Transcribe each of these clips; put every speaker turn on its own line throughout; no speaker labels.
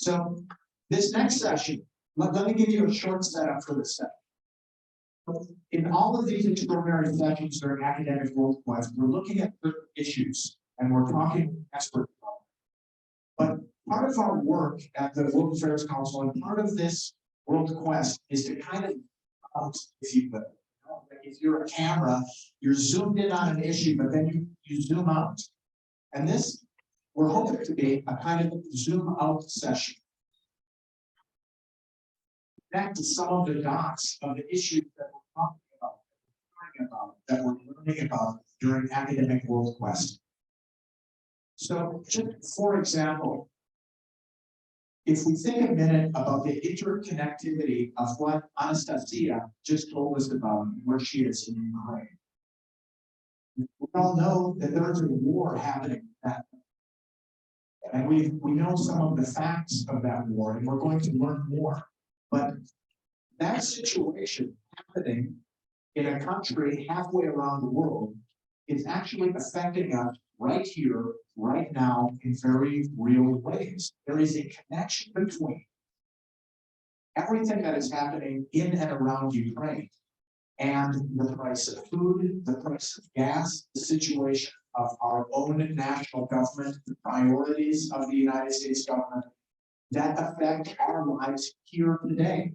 So this next session, let me give you a short setup for this session. In all of these extraordinary sessions during Academic World Quest, we're looking at certain issues and we're talking expert development. But part of our work at the World Affairs Council and part of this World Quest is to kind of, if you will, if you're a camera, you're zoomed in on an issue, but then you zoom out. And this, we're hoping to be a kind of zoom out session. Back to some of the dots of the issues that we're talking about, that we're learning about during Academic World Quest. So just for example, if we think a minute about the interconnectivity of what Anastasia just told us about where she is in Ukraine. We all know that there's a war happening that, and we know some of the facts of that war, and we're going to learn more. But that situation happening in a country halfway around the world is actually affecting us right here, right now, in very real ways. There is a connection between everything that is happening in and around Ukraine and the price of food, the price of gas, the situation of our own national government, the priorities of the United States government that affect our lives here today.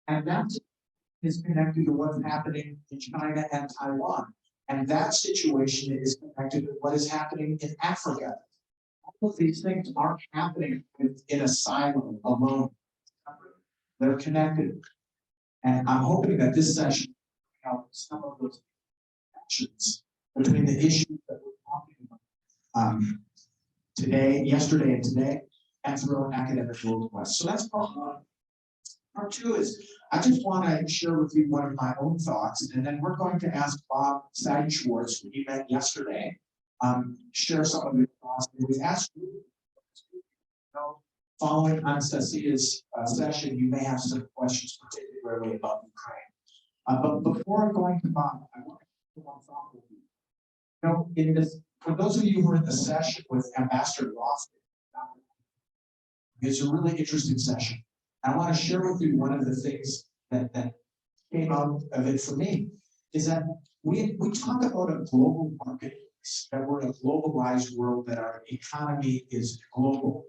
And that is connected to what's happening in China and Taiwan. And that situation is connected to what is happening in Africa. All of these things aren't happening in a silo alone. They're connected. And I'm hoping that this session will help some of those connections between the issues that we're talking about today, yesterday and today, and through Academic World Quest. So that's part one. Part two is, I just want to share with you one of my own thoughts, and then we're going to ask Bob Seidenschwartz, who we met yesterday, share some of his thoughts. And we've asked you, following Anastasia's session, you may have some questions, particularly about Ukraine. But before going to Bob, I want to share one thought with you. You know, in this, for those of you who were in the session with Ambassador Lofton, it's a really interesting session. I want to share with you one of the things that came out of it for me, is that we talk about a global marketplace, that we're in a globalized world, that our economy is global.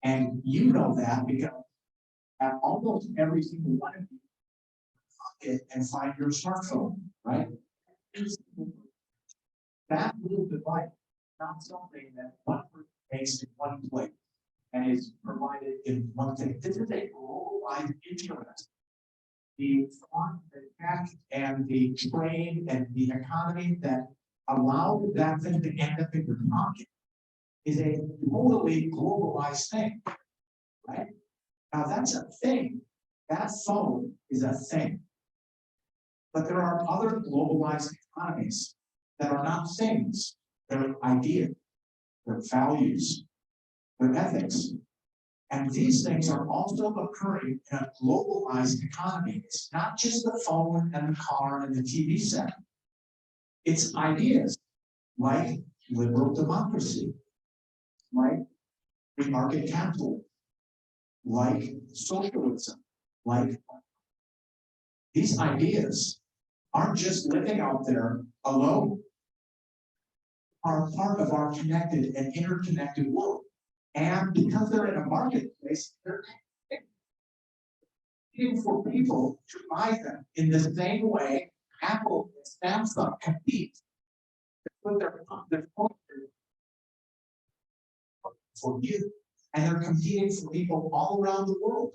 And you know that because at almost every single one of you pocket and find your smartphone, right? That little device is not something that one person makes in one place and is provided in one thing. This is a globalized internet. The thought, the tech, and the trade and the economy that allow that thing to end up in your pocket is a totally globalized thing, right? Now that's a thing. That phone is a thing. But there are other globalized economies that are not things. They're ideas, they're values, their ethics. And these things are also occurring in a globalized economy. It's not just the phone and the car and the TV set. It's ideas like liberal democracy, like free market capital, like socialism, like these ideas aren't just living out there alone, are part of our connected and interconnected world. And because they're in a marketplace, they're looking for people to buy them in the same way Apple and Samsung compete to put their phone for you. And they're competing for people all around the world.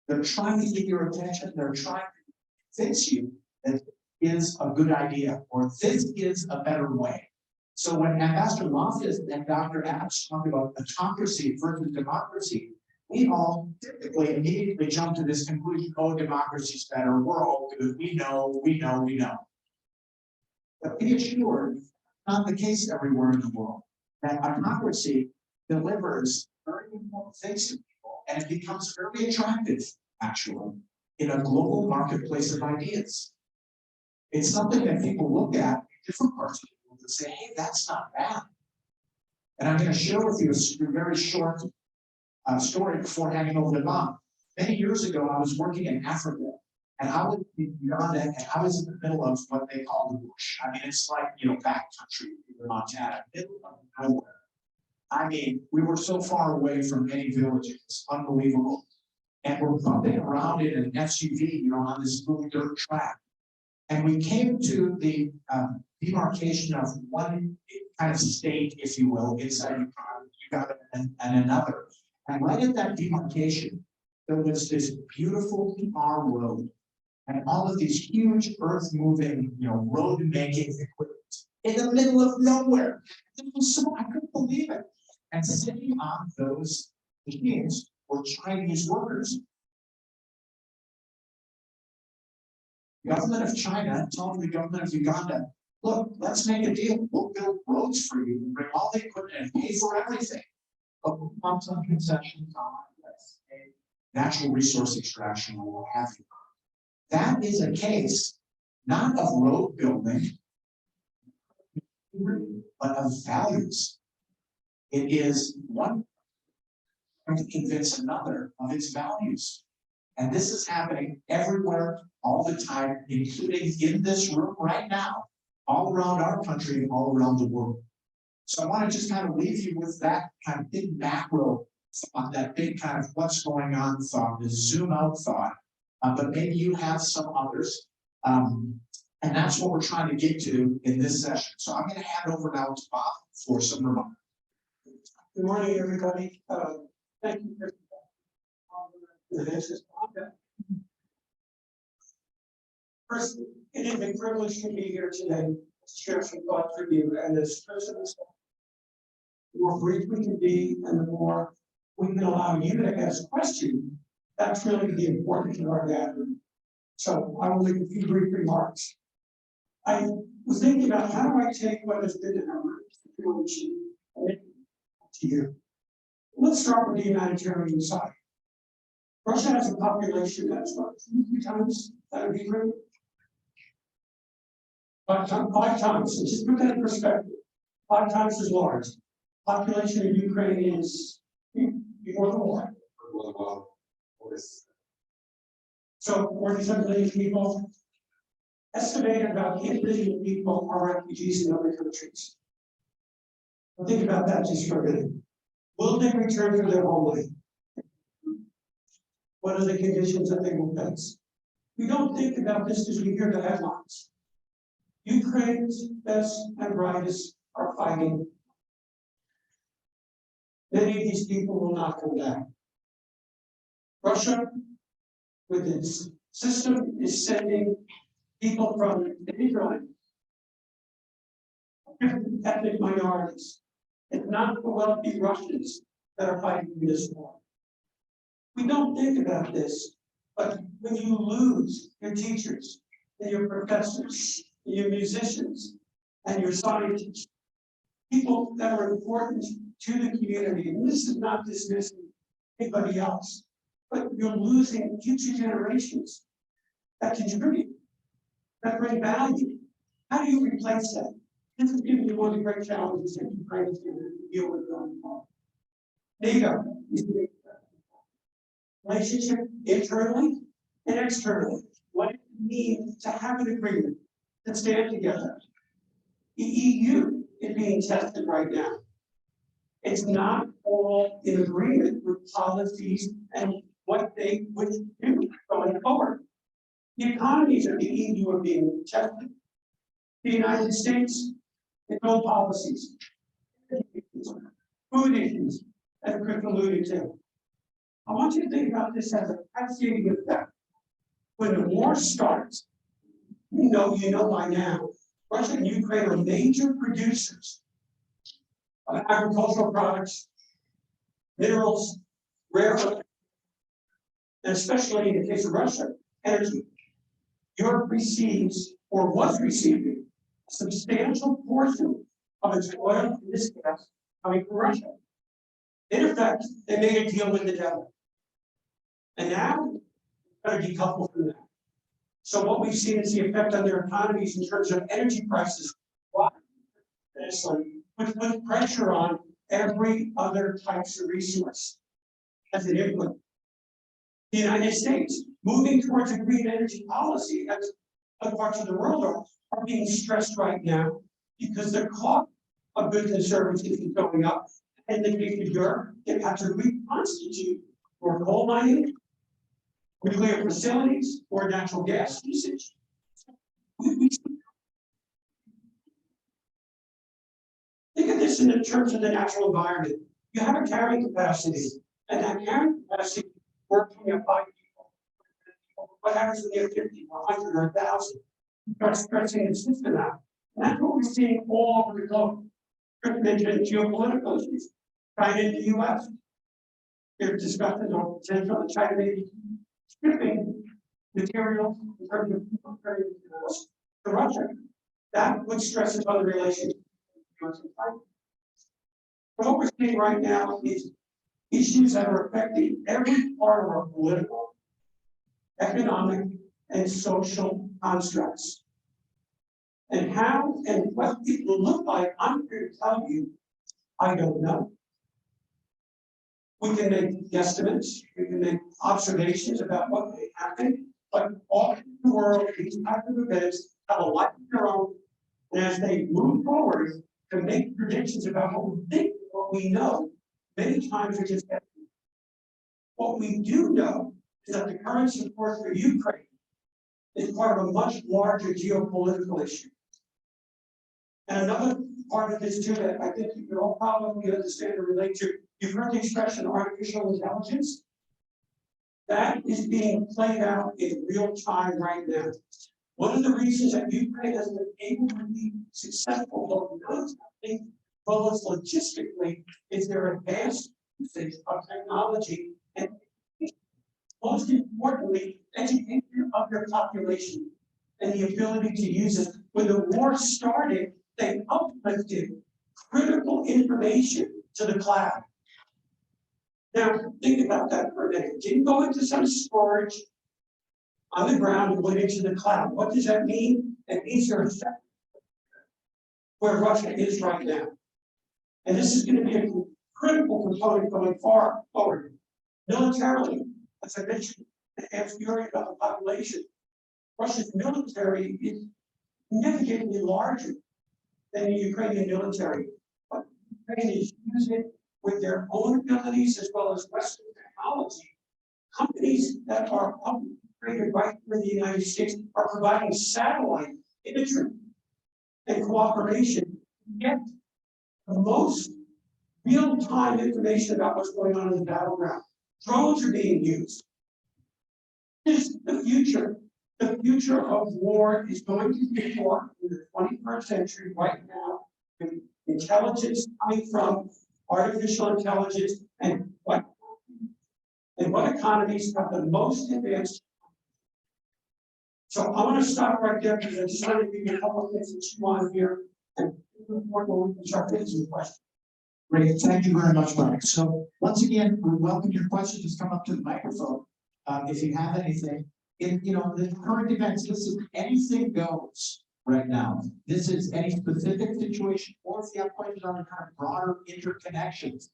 They're trying to get your attention. They're trying to convince you that is a good idea or this is a better way. So when Ambassador Loftus and Dr. Apps talk about autocracy versus democracy, we all typically immediately jump to this conclusion, oh, democracy's better, we're all good, we know. But be assured, not the case everywhere in the world, that autocracy delivers very important things to people, and it becomes very attractive, actually, in a global marketplace of ideas. It's something that people look at in different parts of the world and say, hey, that's not bad. And I'm going to share with you a very short story before handing over to Mom. Many years ago, I was working in Africa, and I was in Uganda, and I was in the middle of what they call the bush. I mean, it's like, backcountry in Montana, middle of nowhere. I mean, we were so far away from any villages, it's unbelievable. And we're bumping around in an SUV, on this little dirt track. And we came to the demarcation of one kind of state, if you will, inside Uganda and another. And right at that demarcation, there was this beautiful tar road and all of these huge earth-moving, road-making equipment in the middle of nowhere. It was I couldn't believe it. And sitting on those machines were Chinese workers. The government of China told the government of Uganda, look, let's make a deal. We'll build roads for you and bring all the equipment and pay for everything. But we want some concessions on natural resource extraction or what have you. That is a case not of road building, but of values. It is one trying to convince another of its values. And this is happening everywhere, all the time, including in this room right now, all around our country and all around the world. So I want to just kind of leave you with that kind of big macro thought, that big kind of what's going on thought, this zoom out thought. But maybe you have some others. And that's what we're trying to get to in this session. So I'm going to hand over now to Bob for some remarks.
Good morning, everybody. Thank you for this. First, it is a privilege to be here today to share some thoughts with you. And as President said, the more brief we can be and the more we can allow you to ask questions, that's really the importance of our gathering. So I will make a few brief remarks. I was thinking about how do I take what has been in our situation and to you. Let's start with the humanitarian side. Russia has a population that's what, 3 times that would be great. 5 times. So just put that in perspective. 5 times as large. Population of Ukraine is before the war. So 47 million people. Estimated about 8 million people are refugees in other countries. Well, think about that just for a minute. Will they return to their homeland? What are the conditions that they will face? We don't think about this as we hear the headlines. Ukraine's best and brightest are fighting. Many of these people will not come back. Russia, with its system, is sending people from Israel, different ethnic minorities. It's not the wealthy Russians that are fighting this war. We don't think about this, but when you lose your teachers and your professors, and your musicians, and your scientists, people that are important to the community, and this is not dismissing anybody else, but you're losing future generations that contribute, that bring value. How do you replace that? This is giving you one of the great challenges that Ukraine is going to deal with going forward. NATO is the relationship internally and externally. What it means to have an agreement to stand together. The EU is being tested right now. It's not all in agreement with policies and what they would do going forward. The economies of the EU are being tested. The United States, its own policies, food issues, as Chris alluded to. I want you to think about this as a cascading effect. When the war starts, you know by now, Russia and Ukraine are major producers of agricultural products, minerals, rare earths, and especially in the case of Russia, energy. Europe receives, or was receiving, a substantial portion of its oil and this gas coming from Russia. In effect, they made a deal with the devil. And now, they're going to decouple from that. So what we've seen is the effect on their economies in terms of energy prices. Which put pressure on every other types of resource. as an input. The United States, moving towards a green energy policy, as other parts of the world are being stressed right now because the cost of goods and services is going up. And in the case of Europe, they have to reconstitute for coal mining, nuclear facilities, or natural gas usage. Think of this in terms of the natural environment. You have a carrying capacity, and that carrying capacity working at 5 people. What happens when you have 50 or 100 or 1,000? You start stretching the system out. And that's what we're seeing all over the globe. Chris mentioned geopolitical issues. China and the US. They're discussing the potential of China maybe shipping materials in terms of to Russia. That would stress other relations. What we're seeing right now is issues that are affecting every part of our political, economic, and social constructs. And how and what it will look like, I'm here to tell you, I don't know. We can make guesstimates, we can make observations about what may happen, but all over the world, these types of events have a life of their own. And as they move forward to make predictions about what we think, what we know, many times are just guessing. What we do know is that the current support for Ukraine is part of a much larger geopolitical issue. And another part of this too that I think you can all probably understand and relate to, you've heard the expression artificial intelligence. That is being played out in real time right now. One of the reasons that Ukraine has been able to be successful, both militarily, as well as logistically, is their advanced usage of technology and most importantly, education of their population and the ability to use it. When the war started, they uplifted critical information to the cloud. Now, think about that for a minute. Didn't go into some storage on the ground and went into the cloud. What does that mean? It means they're effective where Russia is right now. And this is going to be a critical component going forward. Militarily, as I mentioned, asked Yuri about the population. Russia's military is significantly larger than the Ukrainian military. But Ukraine is using with their own abilities as well as Western technology. Companies that are operated right here in the United States are providing satellite imagery and cooperation, yet the most real-time information about what's going on in the battleground. Drones are being used. This is the future. The future of war is going to be fought in the 21st century right now, with intelligence coming from artificial intelligence and what economies have the most advanced. So I want to stop right there because I just want to give you a couple of things that you want to hear, and we can start answering questions.
Great, thank you very much, Mike. So once again, we welcome your questions. Just come up to the microphone if you have anything. The current events, this is anything goes right now. This is any specific situation, or if you have questions on the kind of broader interconnections,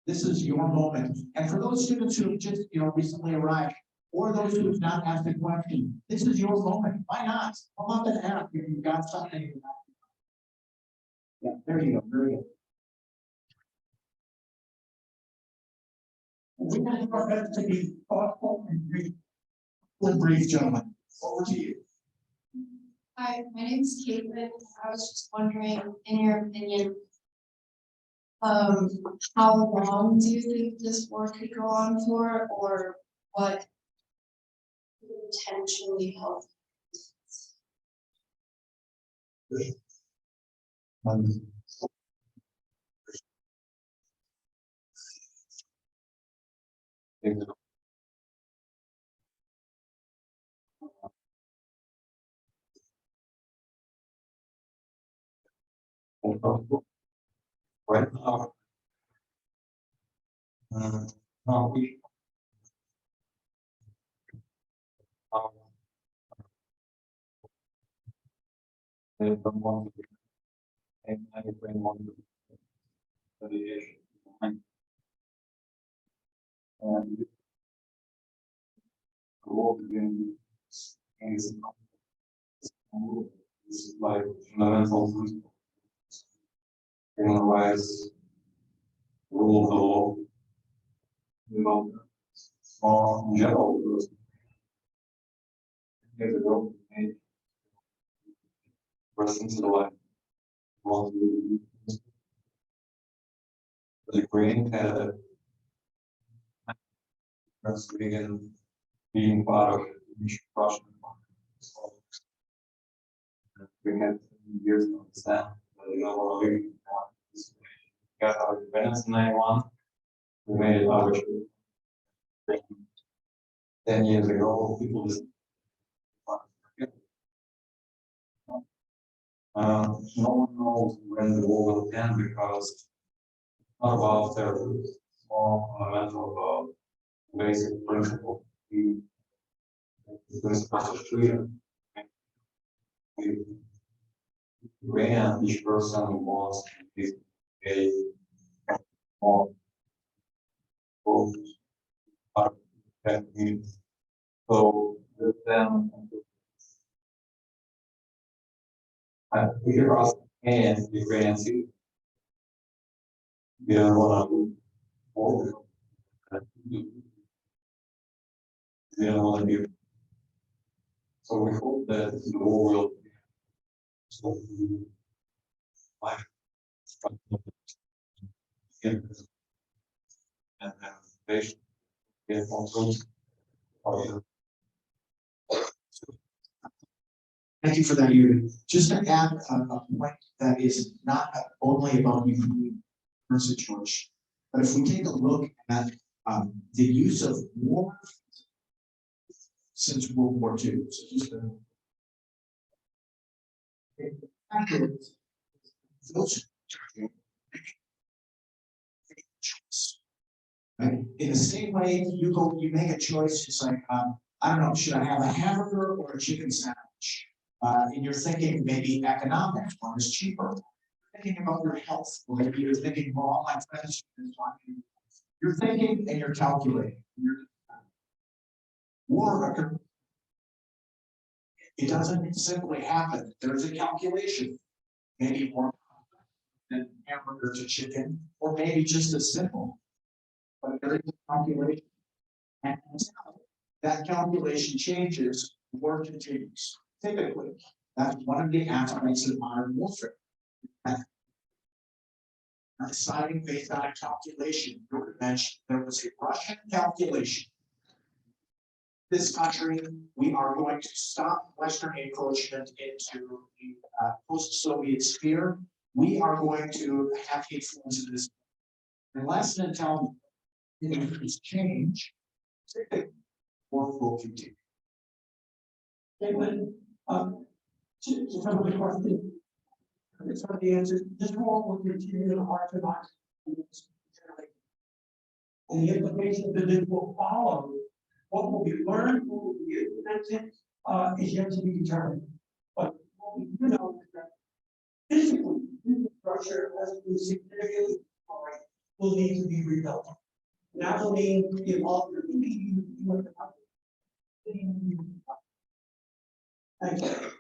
this is your moment. And for those students who have just recently arrived, or those who have not asked a question, this is your moment. Why not? Come up and ask if you've got something. Yeah, there you go. Very good.
We want our best to be thoughtful and brief.
Brief, gentlemen. Over to you.
Hi, my name is Caitlin. I was just wondering, in your opinion, how long do you think this war could go on for, or what could potentially help?
Right now, now we don't want to, and I bring one the And the war between is like fundamental principle. Human rights, rule of the law, you know, small in general. Years ago, made persons to the life. The Ukraine had a Reagan being part of the Russian. We had years to understand that you know we got our independence in 91. We made it AWQ. 10 years ago, people just no one knows when the war will end because it's not about terrorism. It's more fundamental about basic principle. The principle of freedom. We ran each person wants to be a more focused part of that community. So with them, I figure out and the grand city. We don't want to hold it. We don't want to be. So we hope that the war will. So like and then patient get also.
Thank you for that, Yuri. Just to add a point that is not only about the current situation, but if we take a look at the use of war since World War II, so just those right? In the same way, you make a choice. It's like I don't know, should I have a hamburger or a chicken sandwich? And you're thinking maybe economics, one is cheaper. Thinking about your health, or maybe you're thinking, well, all my friends. You're thinking and you're calculating. War occurs. It doesn't simply happen. There's a calculation. Maybe more than hamburger to chicken, or maybe just as simple. But there is a calculation. And that calculation changes, war continues. Typically, that's one of the aspects of modern warfare. Deciding based on a calculation. You mentioned there was a Russian calculation. This country, we are going to stop Western encroachment into the post-Soviet sphere. We are going to have influence in this. Unless and until things change, war will continue.
Caitlin, to some of the question, it's not the answer. This war will continue in a heart to heart. And the implications that it will follow, what will be learned, what will be implemented, is yet to be determined. But what we do know is that physically, infrastructure has been significantly destroyed, will need to be rebuilt. And that will mean the alternative. Thank you.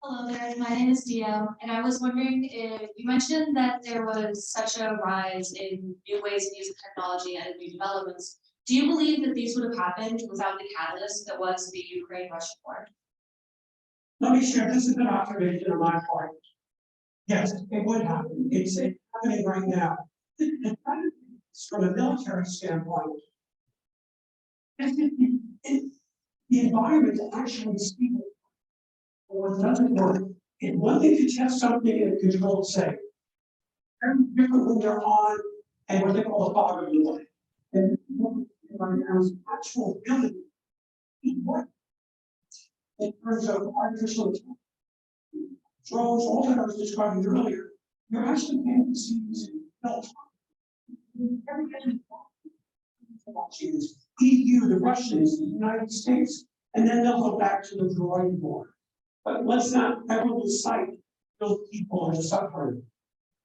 Hello there, my name is Dio, and I was wondering if you mentioned that there was such a rise in new ways of using technology and new developments. Do you believe that these would have happened without the catalyst that was the Ukraine-Russia war?
Let me share, this is an observation on my part. Yes, it would happen. It's happening right now. From a military standpoint, the environment actually speaks. Or it doesn't work. It's one thing to test something in a controlled setting. Very different when you're on and what they call a fog of war. And there's actual ability to work in terms of artificial intelligence. Drones, all that I was describing earlier, you're actually beginning to see these built. EU, the Russians, the United States, and then they'll go back to the drawing board. But let's not ever lose sight those people are suffering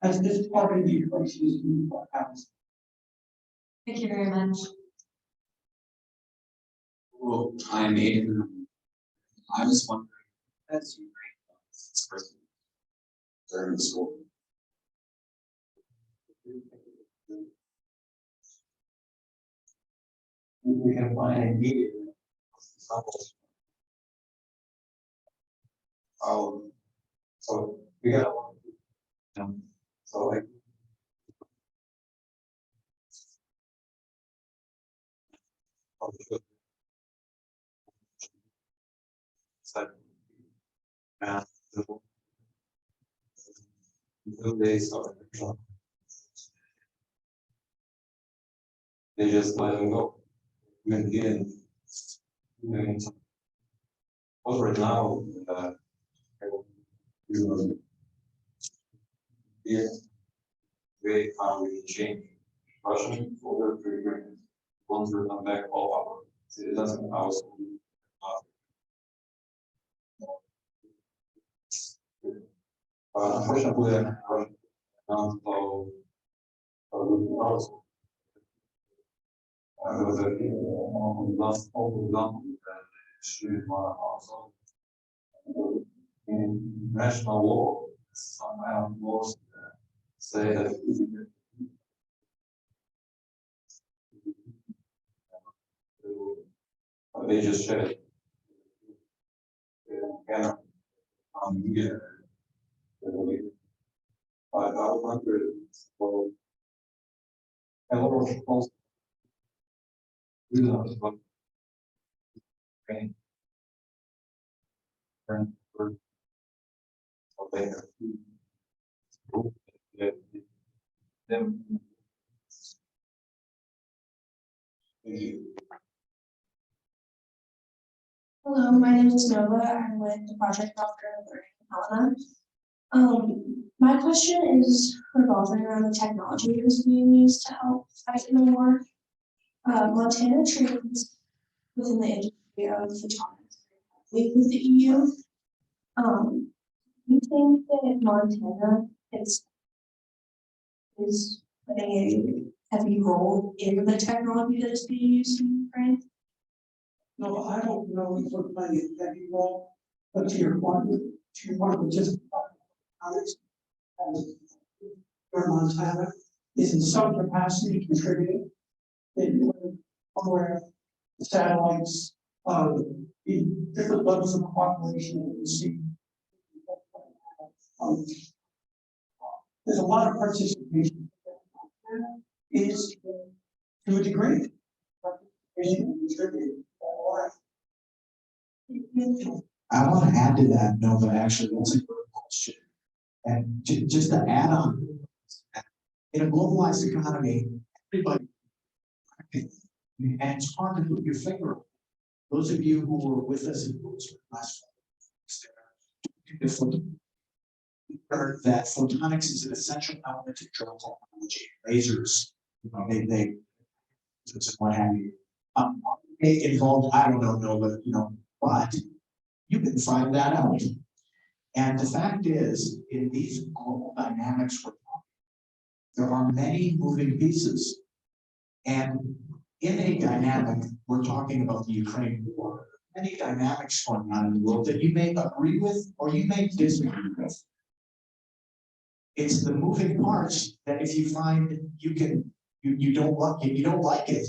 as this part of the equation is being brought out.
Thank you very much.
Well, I'm Aiden. I was wondering, as you rank this person during the school. We can find a meeting. So we got. So like. And they start. They just let him go. Even he didn't. Well, right now, yeah, way how we change Russian folder to one through come back all over. It doesn't house. Unfortunately, so was a last example that should also in national law, some laws say that they just said cannot yeah. But I wonder well and what was supposed to do that but training for them.
Hello, my name is Nova. I'm with the Project Doctor of Learning Helena. My question is revolving around the technology that is being used to help fight in the war. Montana trades within the industry of photonics with the EU. You think that Montana is playing a heavy role in the technology that is being used in Ukraine?
No, I don't know if we're playing a heavy role, but to your point, just where Montana is in some capacity contributing in where satellites, in different levels of cooperation that we see. There's a lot of participation is to a degree.
I want to add to that, Nova, actually, that's a good question. And just to add on, in a globalized economy, everybody, and it's hard to put your finger on. Those of you who were with us in last heard that photonics is an essential element of drone technology, lasers, they what have you. May involve, I don't know, but but you can find that out. And the fact is, in these global dynamics, there are many moving pieces. And in a dynamic, we're talking about the Ukraine war, many dynamics going on in the world that you may agree with or you may disagree with. It's the moving parts that if you find you don't like it.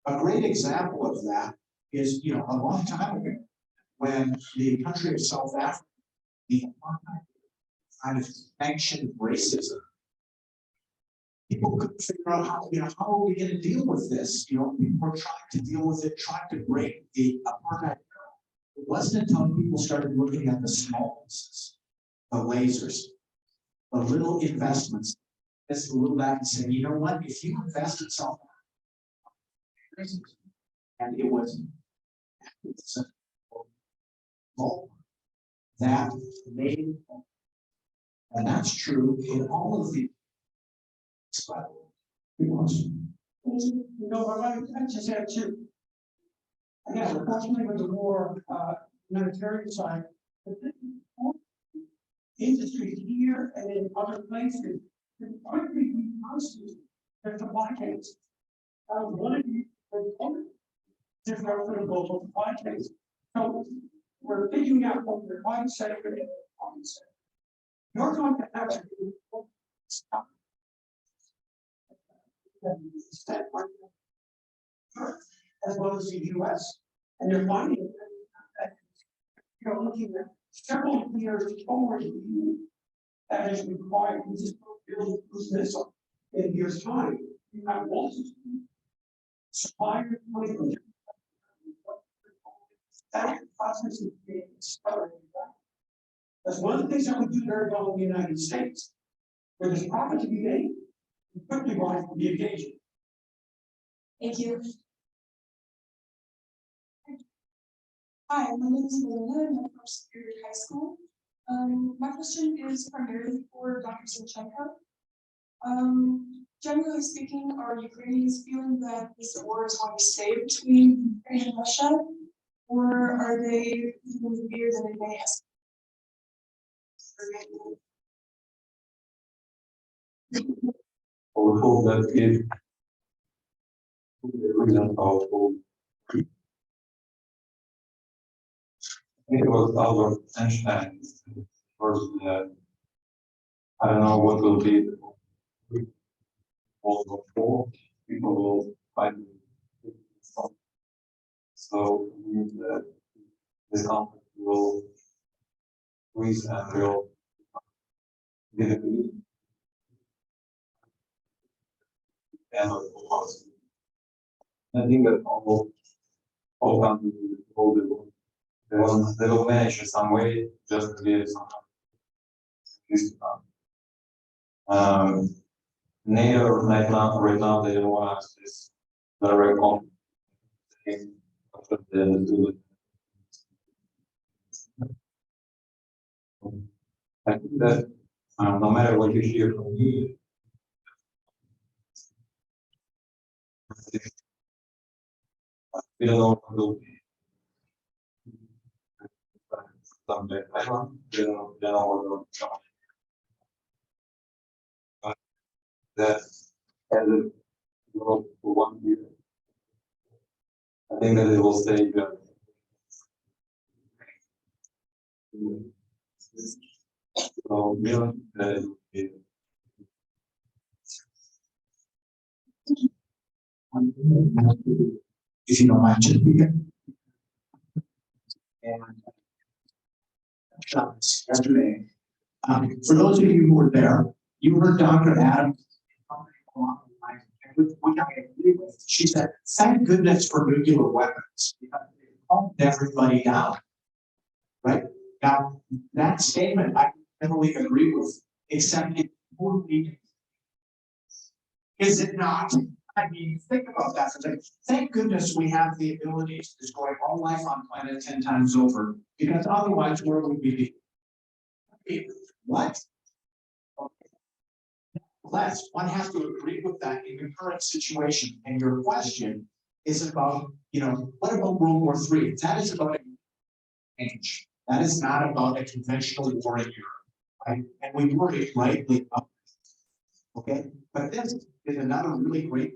A great example of that is, a long time ago, when the country of South Africa, the kind of sanctioned racism, people couldn't figure out how are we going to deal with this? People were trying to deal with it, trying to break the apartheid. It wasn't until people started looking at the small pieces, the lasers, the little investments, just look back and say, you know what? If you invest in South Africa, and it was that made, and that's true in all of the.
I just have two. Again, unfortunately, with the war, humanitarian side, industry here and in other places, the country we must their supply chains. One of you, different from the global supply chains. So we're figuring out what we're going to say. You're going to have to do stuff. As well as the US, and you're finding that you're looking at several years forward. That is required to just build this missile in years' time. You have multiple suppliers. That process is being accelerated. That's one of the things that we do very well in the United States. Where there's profit to be made, we quickly rise to the occasion.
Thank you. Hi, my name is Melinda, and I'm from Superior High School. My question is primarily for Dr. Zinchenko. Generally speaking, are Ukrainians feeling that this war is going to stay between Ukraine and Russia, or are they feeling fear that it may escalate?
We hope that if the reason of it was Albert Einstein first that I don't know what will be the World War IV, people will fight. So it means that this conflict will increase and will be the end of the war. I think that all countries will the world. They will manage in some way just to be some peace. NATO right now they don't want us this direct conflict. I think that no matter what you hear from me, we don't know what will be. Someday, I don't know what will be. That as it goes for 1 year, I think that it will stay good. So, yeah, that it will be.
If you don't mind, just begin. And yesterday, for those of you who were there, you heard Dr. Adams. Which I agree with. She said, "Thank goodness for nuclear weapons because it calmed everybody down." Right now, that statement I totally agree with, except it would be. Is it not? I mean, think about that. Like, thank goodness we have the ability to destroy all life on planet 10 times over, because otherwise, where would we be? What? Less, one has to agree with that in your current situation. And your question is about, what about World War III? That is about a change. That is not about a conventional war in Europe, right? And we worry rightly about it. Okay, but this is another really great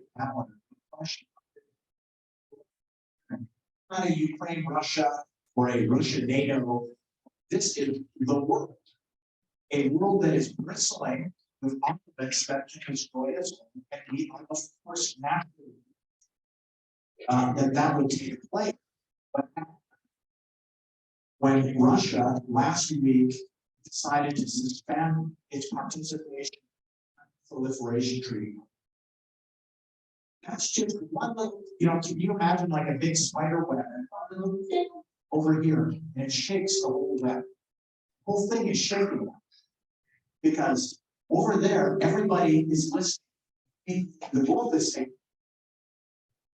question. Not a Ukraine, Russia, or a Russia NATO. This is the world. A world that is bristling with conflicts that can destroy us, and we are of course naturally that would take place. But when Russia last week decided to suspend its participation in the proliferation treaty, that's just one little, can you imagine like a big spider web over here, and it shakes the whole web. The whole thing is shaking because over there, everybody is listening. The world is saying,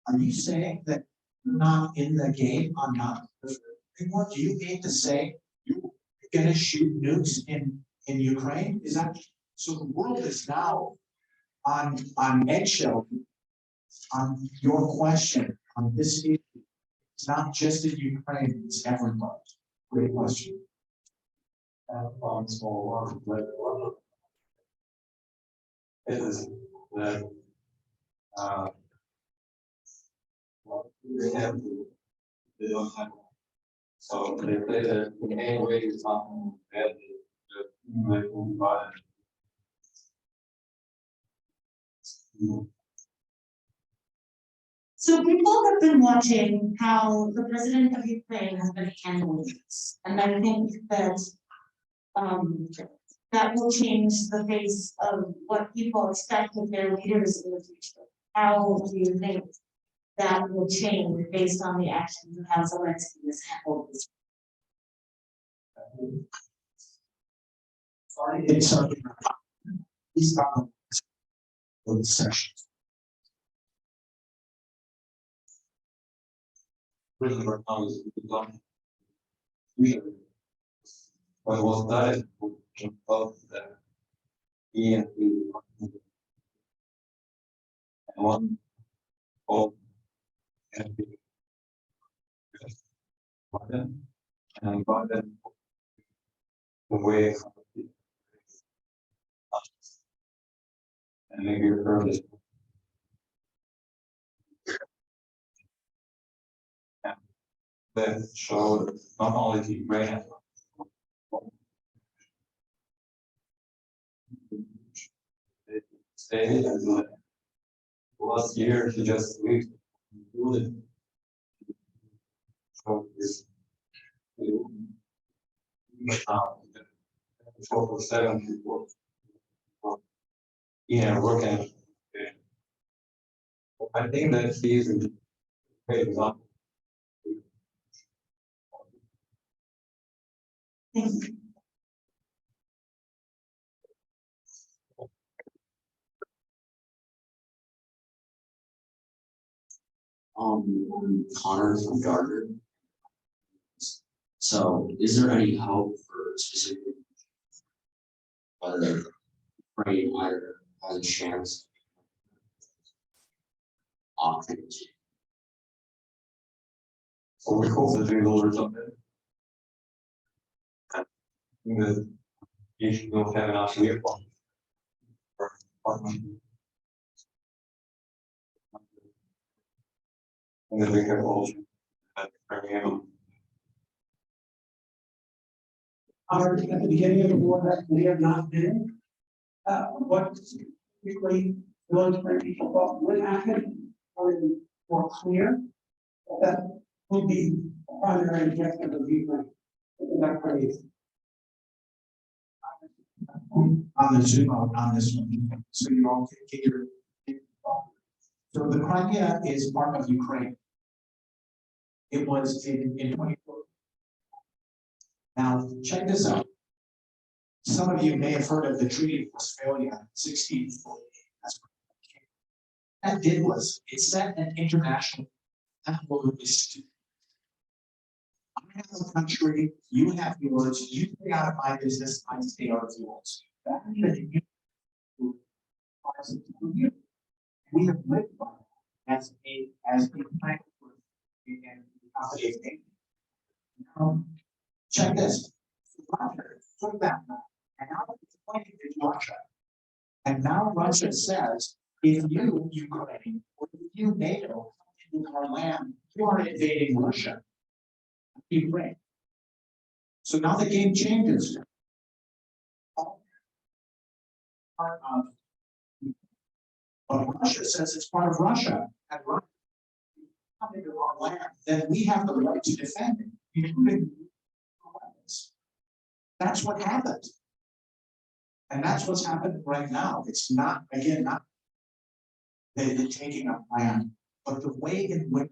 are you saying that you're not in the game on not anymore? Do you mean to say you're going to shoot nukes in Ukraine? Is that so? The world is now on eggshell on your question on this issue. It's not just in Ukraine, it's everybody. Great question.
Small one, but it is that Well, they have, they don't have. So they say that the main way is something bad, they will buy it.
So people have been watching how the president of Ukraine has been handling this, and I think that that will change the face of what people expect of their leaders in the future. How do you think that will change based on the actions of how Zelensky has handled this?
Sorry, it's he's got the session.
Really, right now is done. We. When was that? About that. He and one. Oh. And Biden away from the and maybe you're early. And that showed not only the Ukraine. Stayed and last year he just leave. So this. Now, 4/7 report. Yeah, working. I think that he's a great example.
Thank you.
Connor from Gardner. So is there any hope for specific whether Ukraine either has a chance option to
So we hope that we will resolve it. I think that if you don't have enough weapons. And then we have also at Crimea.
At the beginning of the war that may have not been, what typically military people thought would happen, or more clear, that would be a primary objective of Ukraine. Isn't that crazy?
On the Zoom out on this one, so you all can get your. So the Crimea is part of Ukraine. It was in 24. Now, check this out. Some of you may have heard of the Treaty of Westphalia, 1648. That's what that did was it set an international list. I have a country, you have yours, you stay out of my business, I stay out of yours. That means we have lived by as a planet and company of nation. Check this. Russia took that back, and now it's pointing to Russia. And now Russia says, if you, Ukraine, or if you, NATO, come into our land, you are invading Russia. Ukraine. So now the game changes. Part of, but Russia says it's part of Russia, and Russia come into our land, then we have the right to defend it, including weapons. That's what happened. And that's what's happening right now. It's not, again, not they're taking up land, but the way in which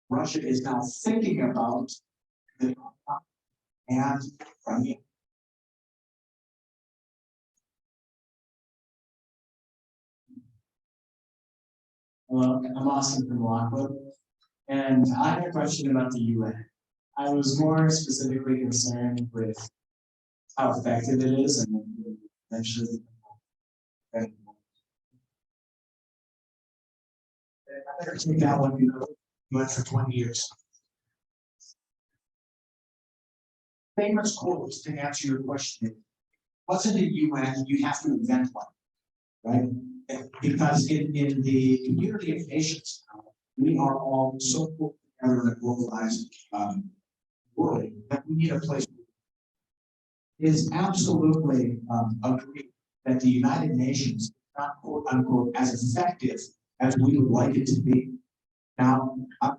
Russia is now thinking about the and Crimea.
Hello, I'm Austin from Lockwood, and I had a question about the UN. I was more specifically concerned with how effective it is and eventually.
I better take that one, you went for 20 years. Famous quotes to answer your question. Wasn't it UN, you have to invent one, right? Because in the community of nations, we are all so put together in a globalized world that we need a place. It is absolutely agreed that the United Nations is not quote unquote as effective as we would like it to be. Now, I'm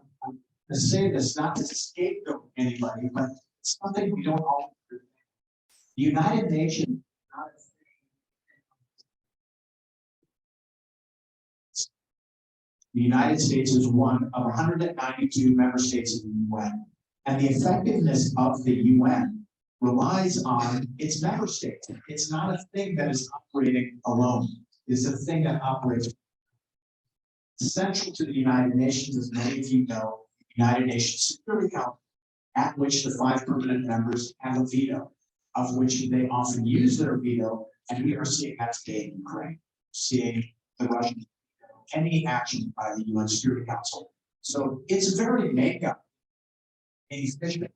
to say this not to scapegoat anybody, but it's something we don't all do. The United Nations is not a The United States is one of 192 member states of the UN. And the effectiveness of the UN relies on its member states. It's not a thing that is operating alone. It's a thing that operates. Central to the United Nations, as many of you know, the United Nations Security Council, at which the 5 permanent members have a veto, of which they often use their veto, and we are seeing that today in Ukraine, seeing the Russians any action by the UN Security Council. So it's very makeup. Efficient.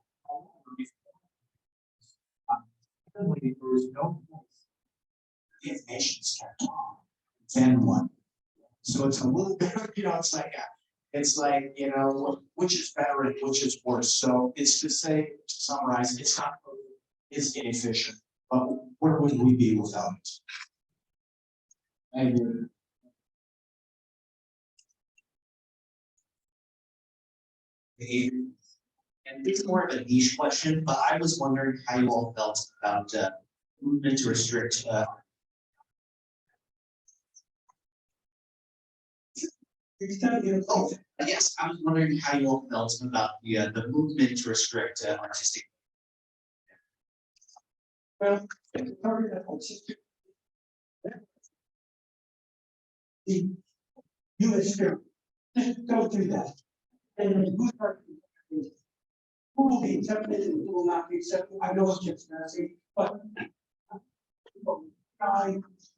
There is no place if nations can talk, then one. So it's a little bit, it's like, which is better and which is worse. So it's to say, to summarize, it's not, it's inefficient, but where would we be without it? I agree.
And it's more of a niche question, but I was wondering how you all felt about movement to restrict. Yes, I was wondering how you all felt about the movement to restrict artistic.
Well, it's covered that whole system. The US Spirit, just don't do that. And then who will be accepted and who will not be accepted? I know it's just messy, but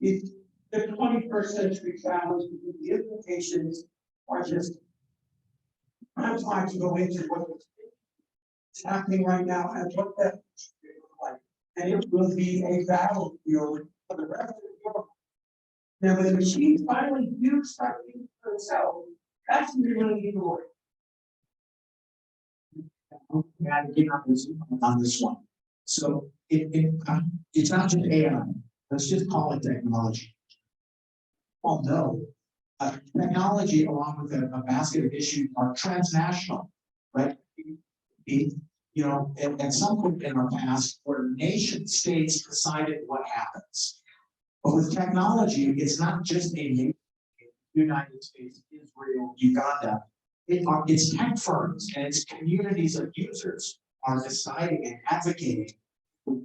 it's the 21st century challenge, the implications are just, I don't have time to go into what's happening right now and what that like. And it will be a battlefield for the rest of the world. Now, when the machines finally do start thinking for themselves, that's when you're going to need the Lord.
On this one. So it's not just AI. Let's just call it technology. Well, no. Technology, along with a basket of issues, are transnational, right? At some point in our past, where nation states decided what happens. But with technology, it's not just a United States, Israel, Uganda. It's tech firms and it's communities of users are deciding and advocating. No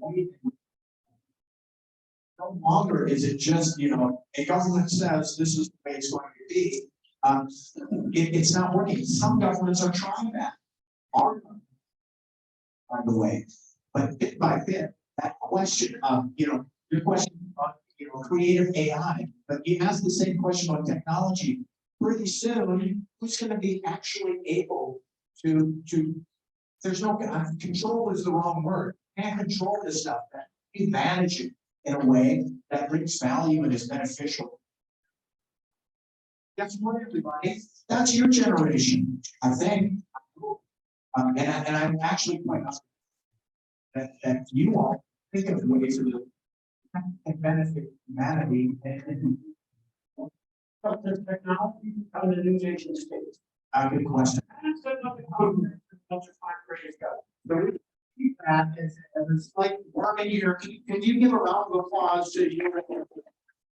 longer is it just, a government says this is the way it's going to be. It's not working. Some governments are trying that. By the way, but bit by bit, that question of, your question about, creative AI, but you ask the same question on technology. Pretty soon, who's going to be actually able to there's no control is the wrong word. Can't control this stuff. That you manage it in a way that brings value and is beneficial. That's what everybody. That's your generation, I think. And I'm actually quite that you all think of ways that can benefit humanity and
But the technology of the new nation states.
good question.
And it's nothing wrong with it.
The reason that is like working here. Can you give a round of applause to you?